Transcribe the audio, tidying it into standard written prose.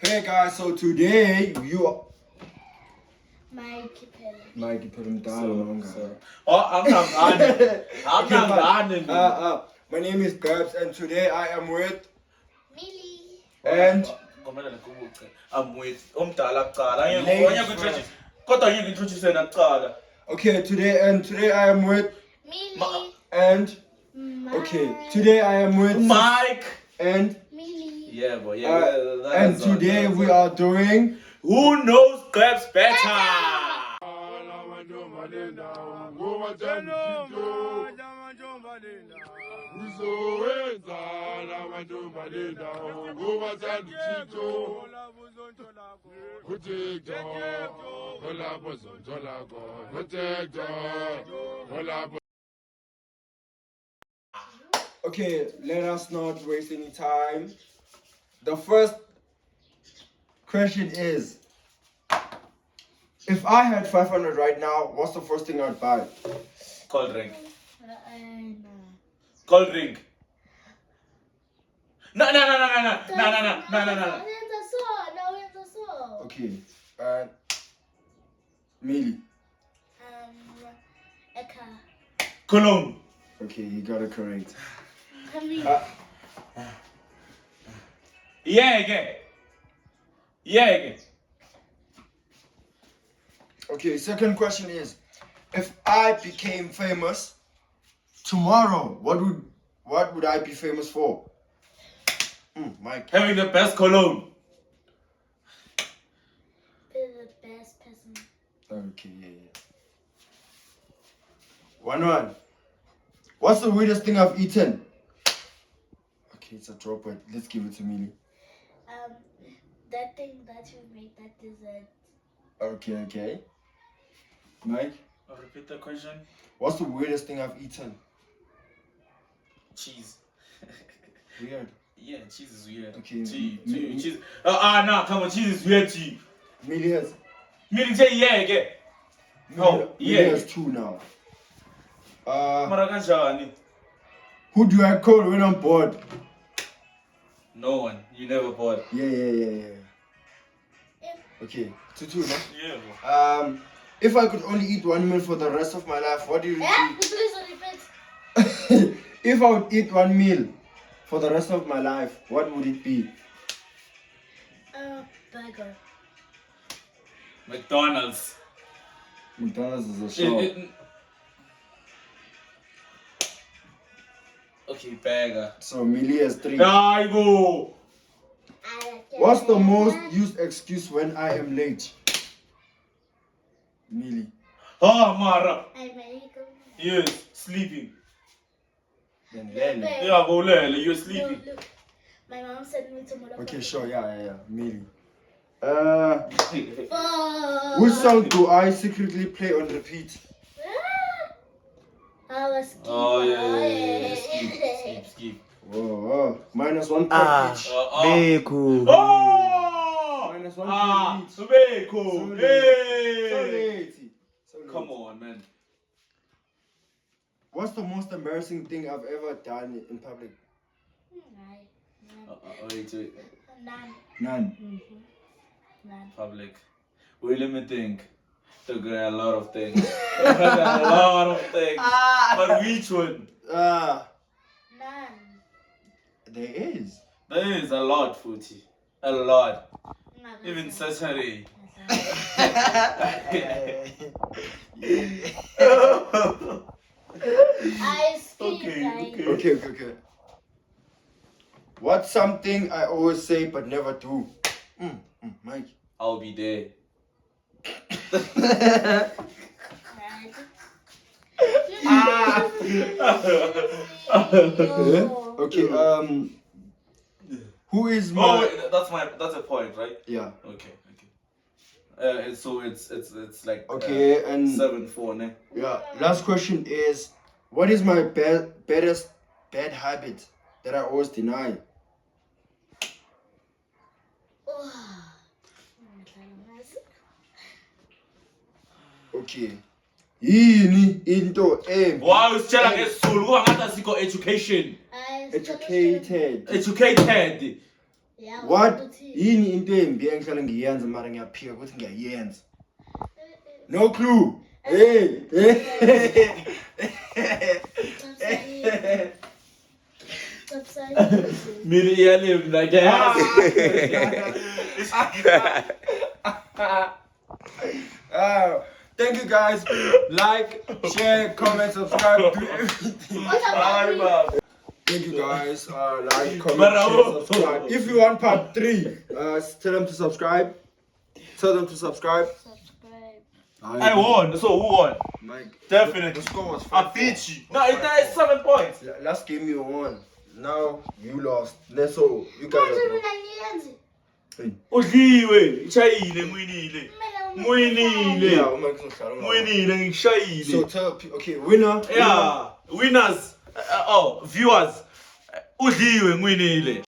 Hey guys, so today you are Mikey Pellet. Mikey put him down. I'm not done. My name is Babs and today I am with Millie. and I'm with umdala kuqala. Ladies Kodwa ngeke introduce nakuqala. okay today I am with Millie. and okay today I am with Mike and Millie. Yeah, boy. and today we are doing Who knows Grabs better? okay, let us not waste any time. The first question is, if I had 500 right now, what's the first thing I'd buy? Cold drink. No. Cold drink. No. Okay, Millie. A car. Cologne. Okay, you got it correct. Yeah, again. Okay, second question is, if I became famous tomorrow, what would I be famous for? Mike. Having the best cologne. Be the best person. Okay, yeah. 1-1. What's the weirdest thing I've eaten? Okay, it's a drop, but let's give it to Millie. That thing that you make, that dessert. Okay. Mike, I'll repeat the question. what's the weirdest thing I've eaten? Cheese. Weird. Yeah, cheese is weird. Okay. To you. Cheese. No, come on, cheese is weird to you. Millie has. Millie say yeah again. Millie has 2 now. Mara kanjani? Who do I call when I'm bored? No one. You never bought. Yeah. Okay, 2-2, no? Yeah. If I could only eat 1 meal for the rest of my life, what do you eat? Please repeat. If I would eat 1 meal for the rest of my life, what would it be? Burger. McDonald's. McDonald's is a shop. Okay, burger. So Millie has 3. I go. What's the most used excuse when I am late? Millie. Mara. I'm Yes, sleeping. Then Lele. Yeah, go Lele, you're sleeping. Look. My mom sent me to Monaco. Okay, sure, yeah. Millie. Oh. Which song do I secretly play on repeat? I was skip. Oh, yeah. Skip. Whoa. -1 point each. Beku. Oh! -1 point each. Subeko. So Hey! late. Come on, man. What's the most embarrassing thing I've ever done in public? Wait. None. None. Public. Wait, let me think. Took a lot of things. But which one? None. There is. There is a lot, Footy. A lot. None. Even Saturday. I skip. Okay. What's something I always say but never do? Mike. I'll be there. Okay, who is my... Oh, wait, that's a point, right? Yeah. Okay. So it's like Okay, and 7-4, ne? yeah. Last question is, what is my baddest bad habit that I always deny? Okay. Yini into embi? Wow, usitshela ngesizulu kuba ngathi asikho education. Educated. Educated. Yeah, What? ukuthi- Yini into embi engihlale ngiyenza mara ngiyaphika ukuthi ngiyayenza. No clue. Hey. Stop saying. Millie iyalima la gas. Thank you guys. Like, share, comment, subscribe, do everything. Hayi baba. Thank you guys. Like, comment, Bravo. share, subscribe. If you want part 3, tell them to subscribe. Tell them to subscribe. Subscribe. I won. So who won? Mike, Definitely. the score was I 5-4. beat you. No, it's 7 points. Last game you won. Now you lost. So you guys are broke. Udliwe, ngishayile mwinile. Mwinile. Yeah, uma kuzohlala. Mwinile ngishayile. So tell people, okay, winner. Yeah, winners. Viewers. Udliwe mwinile.